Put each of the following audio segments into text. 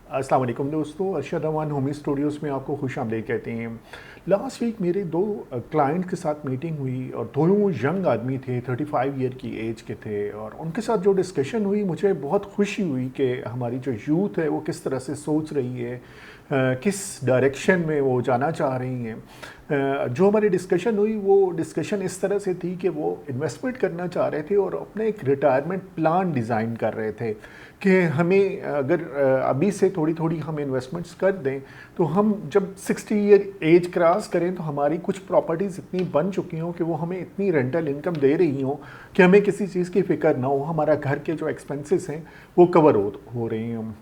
अस्सलाम वालेकुम दोस्तों, अरशद अमान होमी स्टूडियोज़ में आपको खुश आमदीद कहते हैं। लास्ट वीक मेरे दो क्लाइंट के साथ मीटिंग हुई और दोनों यंग आदमी थे, 35 ईयर की एज के थे। और उनके साथ जो डिस्कशन हुई मुझे बहुत खुशी हुई कि हमारी जो यूथ है वो किस तरह से सोच रही है, किस डायरेक्शन में वो जाना चाह रही हैं। जो हमारी डिस्कशन हुई वो डिस्कशन इस तरह से थी कि वो इन्वेस्टमेंट करना चाह रहे थे और अपने एक रिटायरमेंट प्लान डिज़ाइन कर रहे थे कि हमें अगर अभी से थोड़ी थोड़ी हम इन्वेस्टमेंट्स कर दें तो हम जब 60 ईयर एज क्रॉस करें तो हमारी कुछ प्रॉपर्टीज़ इतनी बन चुकी हों कि वो हमें इतनी रेंटल इनकम दे रही हों कि हमें किसी चीज़ की फ़िक्र ना हो, हमारा घर के जो एक्सपेंसेस हैं वो कवर हो रही हैं।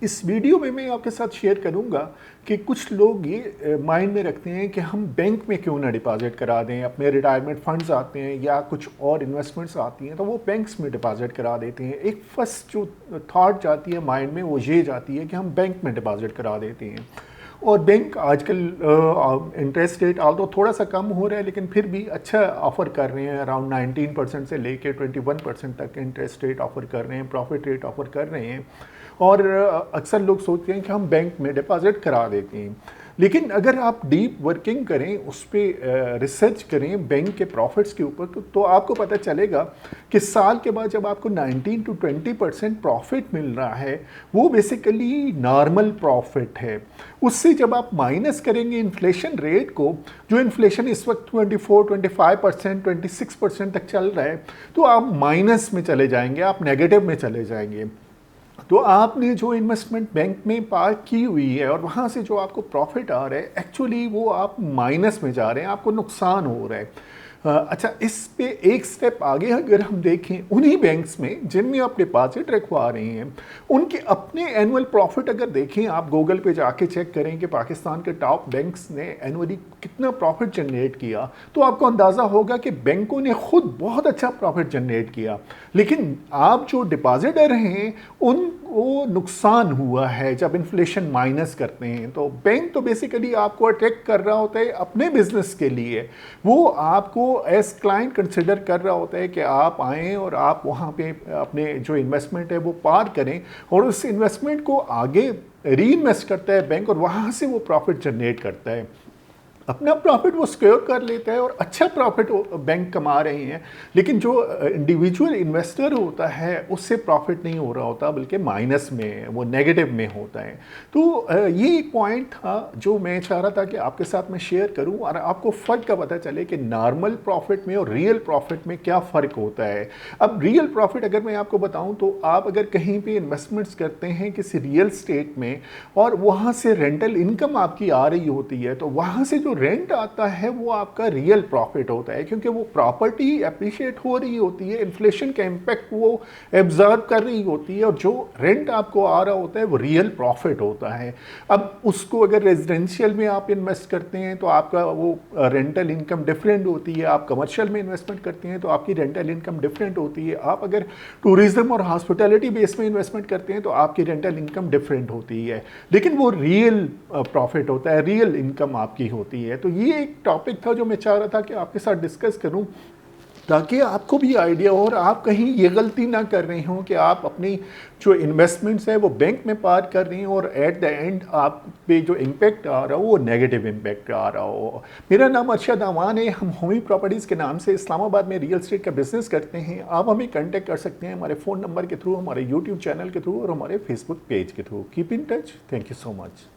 इस वीडियो में मैं आपके साथ शेयर करूंगा कि कुछ लोग ये माइंड में रखते हैं कि हम बैंक में क्यों ना डिपॉजिट करा दें, अपने रिटायरमेंट फंड्स आते हैं या कुछ और इन्वेस्टमेंट्स आती हैं तो वो बैंक्स में डिपॉजिट करा देते हैं। एक फर्स्ट जो थॉट जाती है माइंड में वो ये जाती है कि हम बैंक में डिपॉजिट करा देते हैं। और बैंक आजकल इंटरेस्ट रेट आल्दो थोड़ा सा कम हो रहा है लेकिन फिर भी अच्छा ऑफ़र कर रहे हैं, अराउंड 19% से लेके 21% तक इंटरेस्ट रेट ऑफ़र कर रहे हैं, प्रॉफिट रेट ऑफ़र कर रहे हैं। और अक्सर लोग सोचते हैं कि हम बैंक में डिपॉजिट करा देते हैं, लेकिन अगर आप डीप वर्किंग करें, उस पर रिसर्च करें बैंक के प्रॉफिट्स के ऊपर तो आपको पता चलेगा कि साल के बाद जब आपको 19 to 20% प्रॉफिट मिल रहा है वो बेसिकली नॉर्मल प्रॉफिट है। उससे जब आप माइनस करेंगे इन्फ्लेशन रेट को, जो इन्फ्लेशन इस वक्त 24, 25%, 26% तक चल रहा है, तो आप माइनस में चले जाएंगे, आप नेगेटिव में चले जाएंगे। तो आपने जो इन्वेस्टमेंट बैंक में पार्क की हुई है और वहाँ से जो आपको प्रॉफिट आ रहा है एक्चुअली वो आप माइनस में जा रहे हैं, आपको नुकसान हो रहा है। अच्छा, इस पे एक स्टेप आगे अगर हम देखें, उन्हीं बैंक्स में जिनमें आप डिपॉजिट रखवा रहे हैं उनके अपने एनुअल प्रॉफिट अगर देखें, आप गूगल पे जाके चेक करें कि पाकिस्तान के टॉप बैंक्स ने एनुअली कितना प्रॉफिट जनरेट किया तो आपको अंदाज़ा होगा कि बैंकों ने खुद बहुत अच्छा प्रॉफिट जनरेट किया, लेकिन आप जो डिपॉजिटर हैं उनको नुकसान हुआ है जब इन्फ्लेशन माइनस करते हैं। तो बैंक तो बेसिकली आपको अट्रैक्ट कर रहा होता है अपने बिजनेस के लिए, वो आपको एज क्लाइंट कंसिडर कर रहा होता है कि आप आएँ और आप वहाँ पे अपने जो इन्वेस्टमेंट है वो पार करें और उस इन्वेस्टमेंट को आगे री इन्वेस्ट करता है बैंक और वहाँ से वो प्रॉफिट जनरेट करता है, अपना प्रॉफिट वो सिक्योर कर लेता है और अच्छा प्रॉफिट बैंक कमा रहे हैं। लेकिन जो इंडिविजुअल इन्वेस्टर होता है उससे प्रॉफिट नहीं हो रहा होता, बल्कि माइनस में, वो नेगेटिव में होता है। तो ये एक पॉइंट था जो मैं चाह रहा था कि आपके साथ मैं शेयर करूं और आपको फ़र्क का पता चले कि नॉर्मल प्रॉफिट में और रियल प्रॉफिट में क्या फ़र्क होता है। अब रियल प्रॉफिट अगर मैं आपको बताऊँ तो आप अगर कहीं पर इन्वेस्टमेंट्स करते हैं किसी रियल स्टेट में और वहाँ से रेंटल इनकम आपकी आ रही होती है तो वहाँ से जो रेंट आता है वो आपका रियल प्रॉफिट होता है, क्योंकि वो प्रॉपर्टी अप्रिशिएट हो रही होती है, इन्फ्लेशन का इम्पैक्ट वो एब्जॉर्व कर रही होती है और जो रेंट आपको आ रहा होता है वो रियल प्रॉफिट होता है। अब उसको अगर रेजिडेंशियल में आप इन्वेस्ट करते हैं तो आपका वो रेंटल इनकम डिफरेंट होती है, आप कमर्शियल में इन्वेस्टमेंट करते हैं तो आपकी रेंटल इनकम डिफरेंट होती है, आप अगर टूरिज्म और हॉस्पिटैलिटी बेस में इन्वेस्टमेंट करते हैं तो आपकी रेंटल इनकम डिफरेंट होती है, लेकिन वो रियल प्रॉफिट होता है, रियल इनकम आपकी होती है। तो ये एक टॉपिक था जो मैं चाह रहा था कि आपके साथ डिस्कस करूं ताकि आपको भी आइडिया हो और आप कहीं ये गलती ना कर रहे हो कि आप अपनी जो इन्वेस्टमेंट्स है वो बैंक में पार कर रही हो और एट द एंड आप पे जो इम्पैक्ट आ रहा हो वो नेगेटिव इम्पैक्ट आ रहा हो। मेरा नाम अरशद अमान है, हम होमी प्रॉपर्टीज़ के नाम से इस्लामाबाद में रियल एस्टेट का बिजनेस करते हैं। आप हमें कांटेक्ट कर सकते हैं हमारे फ़ोन नंबर के थ्रू, हमारे यूट्यूब चैनल के थ्रू और हमारे फेसबुक पेज के through. Keep in touch. Thank you so much.